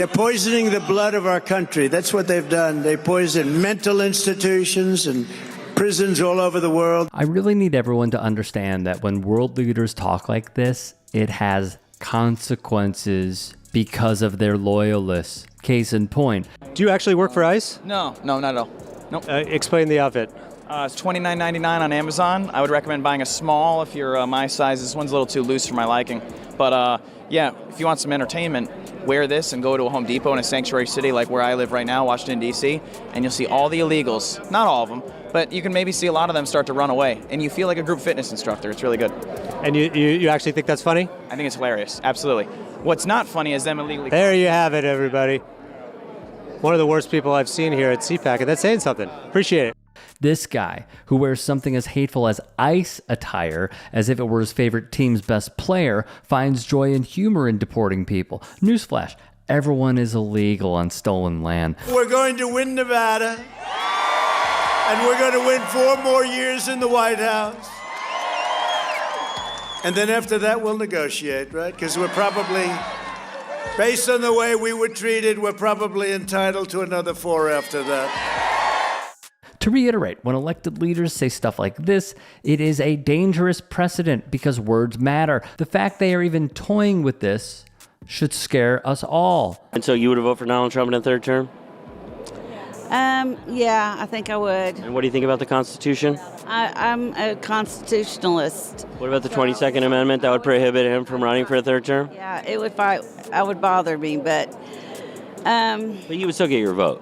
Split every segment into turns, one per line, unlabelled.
They're poisoning the blood of our country. That's what they've done. They poison mental institutions and prisons all over the world.
I really need everyone to understand that when world leaders talk like this, it has consequences because of their loyalists. Case in point.
Do you actually work for ICE?
No, not at all. Nope.
Explain the outfit.
It's $29.99 on Amazon. I would recommend buying a small if you're my size. This one's a little too loose for my liking. But yeah, if you want some entertainment, wear this and go to a Home Depot in a sanctuary city like where I live right now, Washington, D.C., and you'll see all the illegals. Not all of them, but you can maybe see a lot of them start to run away. And you feel like a group fitness instructor. It's really good.
And you actually think that's funny?
I think it's hilarious. Absolutely. What's not funny is them illegally...
There you have it, everybody. One of the worst people I've seen here at CPAC, and that's saying something. Appreciate it.
This guy, who wears something as hateful as ICE attire, as if it were his favorite team's best player, finds joy and humor in deporting people. Newsflash, everyone is illegal on stolen land.
We're going to win Nevada, and we're going to win 4 more years in the White House. And then after that, we'll negotiate, right? Because we're probably, based on the way we were treated, we're probably entitled to another 4 after that.
To reiterate, when elected leaders say stuff like this, it is a dangerous precedent because words matter. The fact they are even toying with this should scare us all.
And so you would vote for Donald Trump in a 3rd term?
Yeah, I think I would.
And what do you think about the Constitution?
I'm a constitutionalist.
What about the 22nd Amendment that would prohibit him from running for a 3rd term?
Yeah, it would bother me, but...
But you would still get your vote.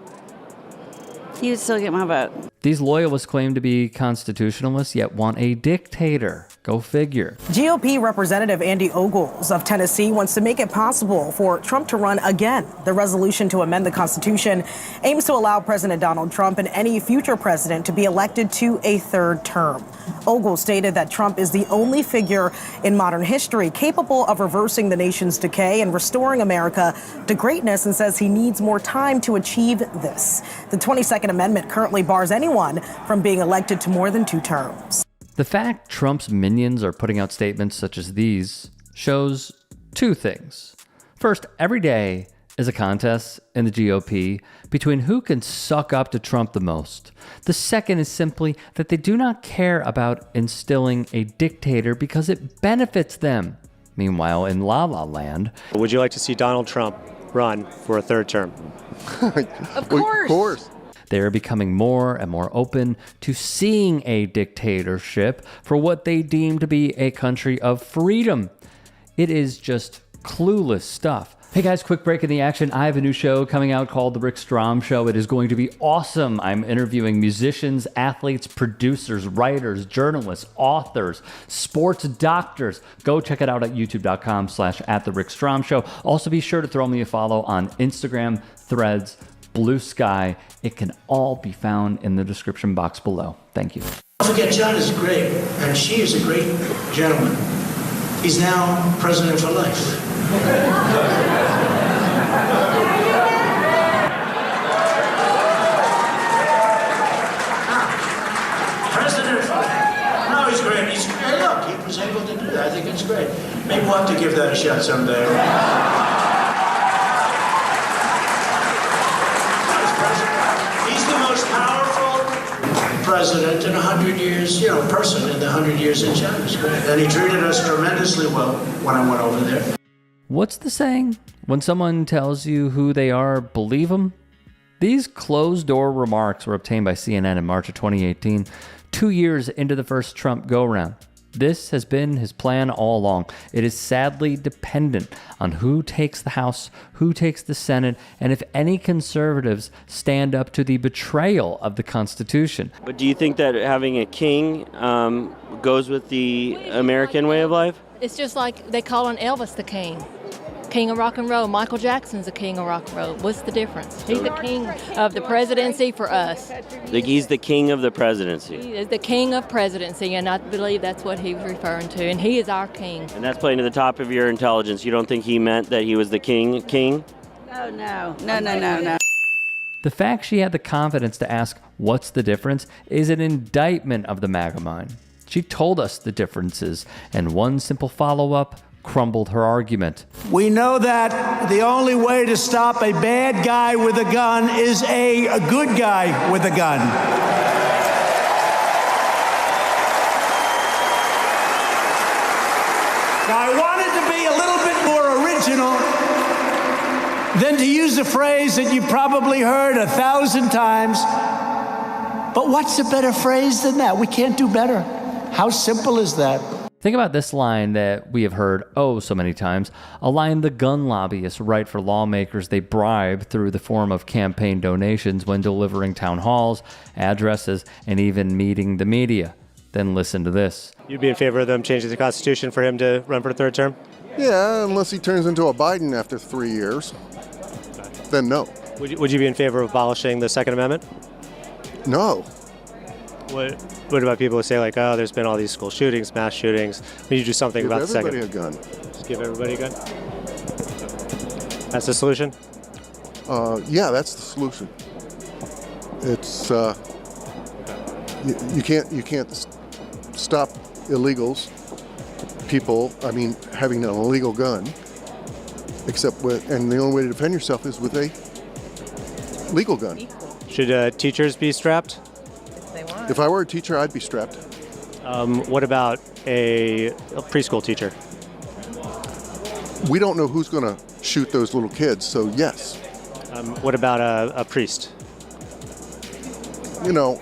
You would still get my vote.
These loyalists claim to be constitutionalists, yet want a dictator. Go figure.
GOP Representative Andy Ogles of Tennessee wants to make it possible for Trump to run again. The resolution to amend the Constitution aims to allow President Donald Trump and any future president to be elected to a 3rd term. Ogles stated that Trump is the only figure in modern history capable of reversing the nation's decay and restoring America to greatness, and says he needs more time to achieve this. The 22nd Amendment currently bars anyone from being elected to more than 2 terms.
The fact Trump's minions are putting out statements such as these shows 2 things. First, every day is a contest in the GOP between who can suck up to Trump the most. The second is simply that they do not care about instilling a dictator because it benefits them. Meanwhile, in La La Land...
Would you like to see Donald Trump run for a 3rd term?
Of course.
They are becoming more and more open to seeing a dictatorship for what they deem to be a country of freedom. It is just clueless stuff. Hey guys, quick break in the action. I have a new show coming out called The Rick Strom Show. It is going to be awesome. I'm interviewing musicians, athletes, producers, writers, journalists, authors, sports doctors. Go check it out at youtube.com/@TheRickStromShow. Also be sure to throw me a follow on Instagram, Threads, Blue Sky. It can all be found in the description box below. Thank you.
Don't forget, John is great, and she is a great gentleman. He's now president for life. President for life. No, he's great. Hey, look, he was able to do that. I think it's great. Maybe we'll have to give that a shot someday. President in 100 years, person in the 100 years in China. And he treated us tremendously well when I went over there.
What's the saying? When someone tells you who they are, believe them? These closed-door remarks were obtained by CNN in March of 2018, 2 years into the first Trump go-round. This has been his plan all along. It is sadly dependent on who takes the House, who takes the Senate, and if any conservatives stand up to the betrayal of the Constitution.
But do you think that having a king goes with the American way of life?
It's just like they call on Elvis the king. King of rock and roll. Michael Jackson's the king of rock and roll. What's the difference? He's the king of the presidency for us.
He's the king of the presidency.
He is the king of presidency, and I believe that's what he was referring to, and he is our king.
And that's playing to the top of your intelligence. You don't think he meant that he was the king?
No.
The fact she had the confidence to ask, what's the difference, is an indictment of the MAGA mind. She told us the differences, and one simple follow-up crumbled her argument.
We know that the only way to stop a bad guy with a gun is a good guy with a gun. Now, I wanted to be a little bit more original than to use a phrase that you've probably heard 1,000 times. But what's a better phrase than that? We can't do better. How simple is that?
Think about this line that we have heard oh so many times, a line the gun lobbyists write for lawmakers they bribe through the form of campaign donations when delivering town halls, addresses, and even meeting the media. Then listen to this.
You'd be in favor of them changing the Constitution for him to run for a third term?
Yeah, unless he turns into a Biden after 3 years. Then no.
Would you be in favor of abolishing the Second Amendment?
No.
What about people who say, like, oh, there's been all these school shootings, mass shootings. We need to do something about the second.
Give everybody a gun.
Just give everybody a gun? That's the solution?
Yeah, that's the solution. It's you can't stop illegals, people. I mean, having an illegal gun, except and the only way to defend yourself is with a legal gun.
Should teachers be strapped?
If I were a teacher, I'd be strapped.
What about a preschool teacher?
We don't know who's going to shoot those little kids, so yes.
What about a priest?
You know,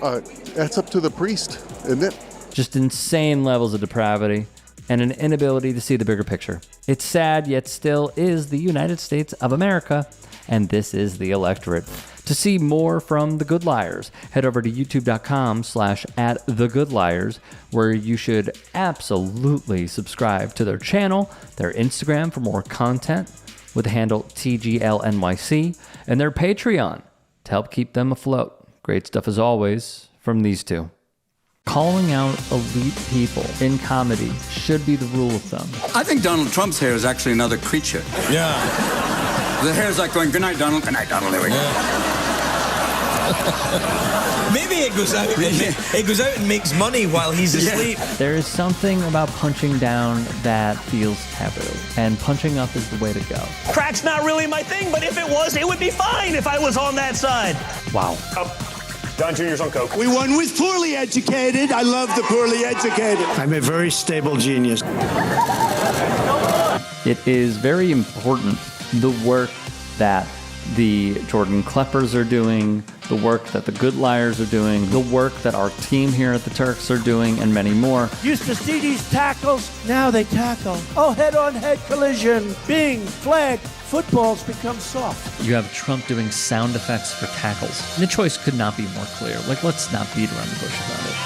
that's up to the priest, isn't it?
Just insane levels of depravity and an inability to see the bigger picture. It's sad, yet still is the United States of America, and this is the electorate. To see more from The Good Liars, head over to youtube.com/@thegoodliars, where you should absolutely subscribe to their channel, their Instagram for more content with the handle TGLNYC, and their Patreon to help keep them afloat. Great stuff as always from these two. Calling out elite people in comedy should be the rule of thumb.
I think Donald Trump's hair is actually another creature.
Yeah.
The hair's like going, good night, Donald. Good night, Donald. There we go.
Maybe it goes out. It goes out and makes money while he's asleep.
There is something about punching down that feels taboo, and punching up is the way to go.
Crack's not really my thing, but if it was, it would be fine if I was on that side.
Wow.
Don Jr.'s on coke.
We won with poorly educated. I love the poorly educated. I'm a very stable genius.
It is very important, the work that the Jordan Kleppers are doing, the work that the Good Liars are doing, the work that our team here at the Turks are doing, and many more.
Used to see these tackles, now they tackle. Oh, head-on-head collision, bing, flag, footballs become soft.
You have Trump doing sound effects for tackles. And the choice could not be more clear. Like, let's not beat around the bush about it.